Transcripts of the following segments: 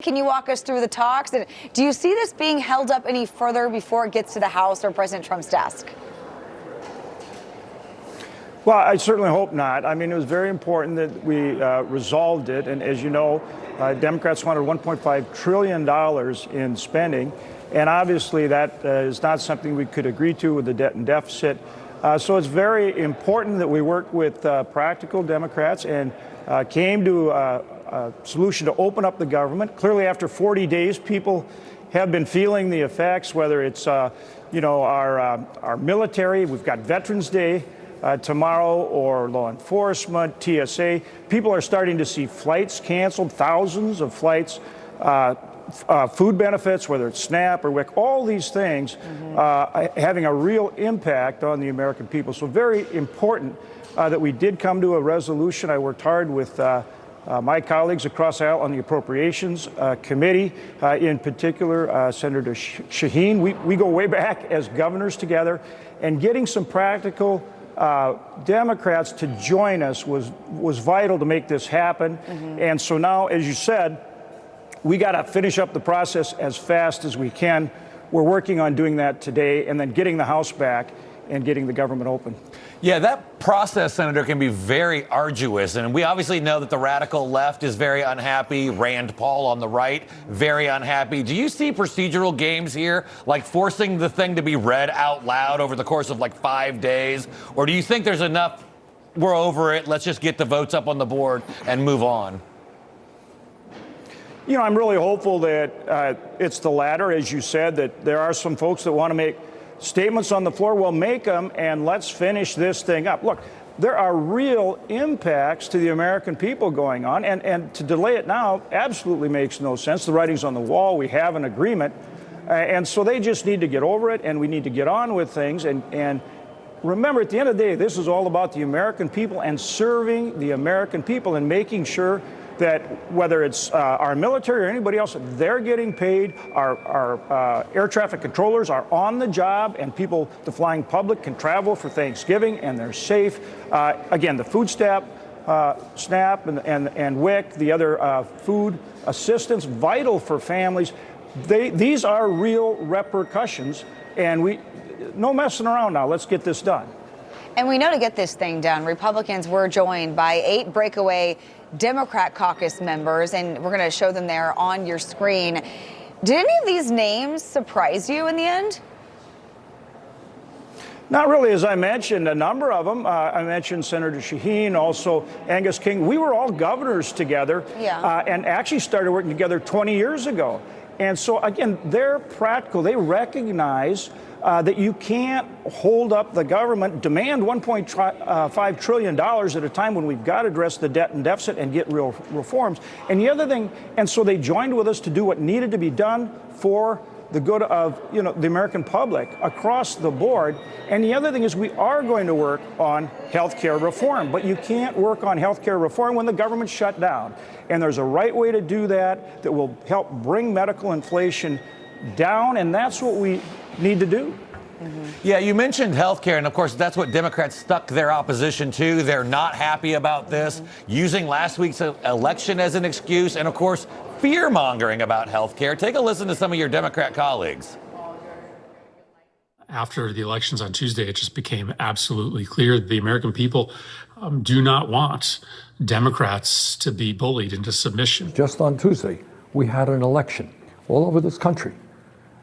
Can you walk us through the talks? And do you see this being held up any further before it gets to the House or President Trump's desk? Well, I certainly hope not. I mean, it was very important that we resolved it. And as you know, Democrats wanted $1.5 trillion in spending. And obviously that is not something we could agree to with the debt and deficit. So it's very important that we work with practical Democrats and came to a solution to open up the government. Clearly, after 40 days, people have been feeling the effects, whether it's, our military. We've got Veterans Day tomorrow, or law enforcement, TSA. People are starting to see flights canceled, thousands of flights, food benefits, whether it's SNAP or WIC, all these things having a real impact on the American people. So very important that we did come to a resolution. I worked hard with my colleagues across the aisle on the Appropriations Committee, in particular, Senator Shaheen. We go way back as governors together, and getting some practical Democrats to join us was vital to make this happen. And so now, as you said, we got to finish up the process as fast as we can. We're working on doing that today, and then getting the House back and getting the government open. Yeah, that process, Senator, can be very arduous. And we obviously know that the radical left is very unhappy. Rand Paul on the right, very unhappy. Do you see procedural games here, like forcing the thing to be read out loud over the course of like 5 days? Or do you think there's enough, we're over it, let's just get the votes up on the board and move on? You know, I'm really hopeful that it's the latter, as you said, that there are some folks that want to make statements on the floor. We'll make them, and let's finish this thing up. Look, there are real impacts to the American people going on, and to delay it now absolutely makes no sense. The writing's on the wall. We have an agreement, and so they just need to get over it, and we need to get on with things. And remember, at the end of the day, this is all about the American people and serving the American people and making sure that whether it's our military or anybody else, they're getting paid. Our air traffic controllers are on the job, and people, the flying public, can travel for Thanksgiving and they're safe. Again, the food stamp, SNAP and WIC, the other food assistance, vital for families. These are real repercussions, and no messing around now. Let's get this done. And we know to get this thing done, Republicans were joined by 8 breakaway Democrat caucus members, and we're going to show them there on your screen. Did any of these names surprise you in the end? Not really. As I mentioned, a number of them. I mentioned Senator Shaheen, also Angus King. We were all governors together, and actually started working together 20 years ago. And so, again, they're practical. They recognize that you can't hold up the government, demand $1.5 trillion at a time when we've got to address the debt and deficit and get real reforms. And the other thing, and so they joined with us to do what needed to be done for the good of the American public across the board. And the other thing is, we are going to work on health care reform, but you can't work on health care reform when the government's shut down. And there's a right way to do that that will help bring medical inflation down, and that's what we need to do. Yeah, you mentioned health care, and of course that's what Democrats stuck their opposition to. They're not happy about this, using last week's election as an excuse, and of course fear-mongering about health care. Take a listen to some of your Democrat colleagues. After the elections on Tuesday, it just became absolutely clear that the American people do not want Democrats to be bullied into submission. Just on Tuesday, we had an election all over this country.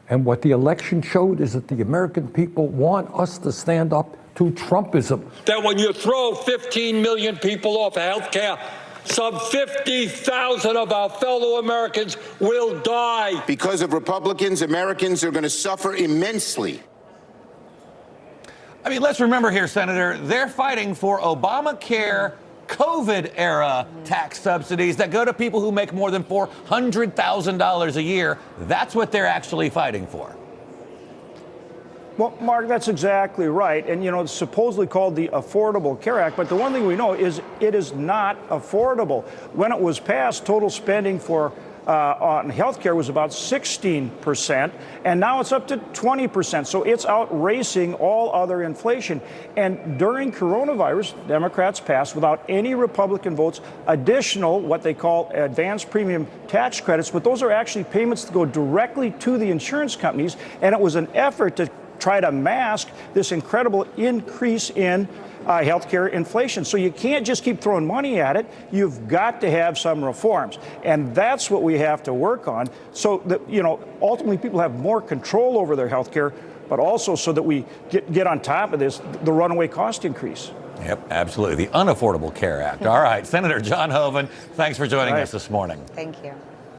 And what the election showed is that the American people want us to stand up to Trumpism. That when you throw 15 million people off health care, some 50,000 of our fellow Americans will die. Because of Republicans, Americans are going to suffer immensely. I mean, let's remember here, Senator, they're fighting for Obamacare COVID-era tax subsidies that go to people who make more than $400,000 a year. That's what they're actually fighting for. Well, Mark, that's exactly right. And, it's supposedly called the Affordable Care Act. But the one thing we know is it is not affordable. When it was passed, total spending for on healthcare was about 16%, and now it's up to 20%. So it's outracing all other inflation. And during coronavirus, Democrats passed, without any Republican votes, additional what they call advanced premium tax credits, but those are actually payments that go directly to the insurance companies, and it was an effort to try to mask this incredible increase in healthcare inflation. So you can't just keep throwing money at it. You've got to have some reforms. And that's what we have to work on so that, ultimately people have more control over their healthcare, but also so that we get on top of this, the runaway cost increase. Yep, absolutely. The Unaffordable Care Act. All right, Senator John Hoeven, thanks for joining us this morning. Thank you.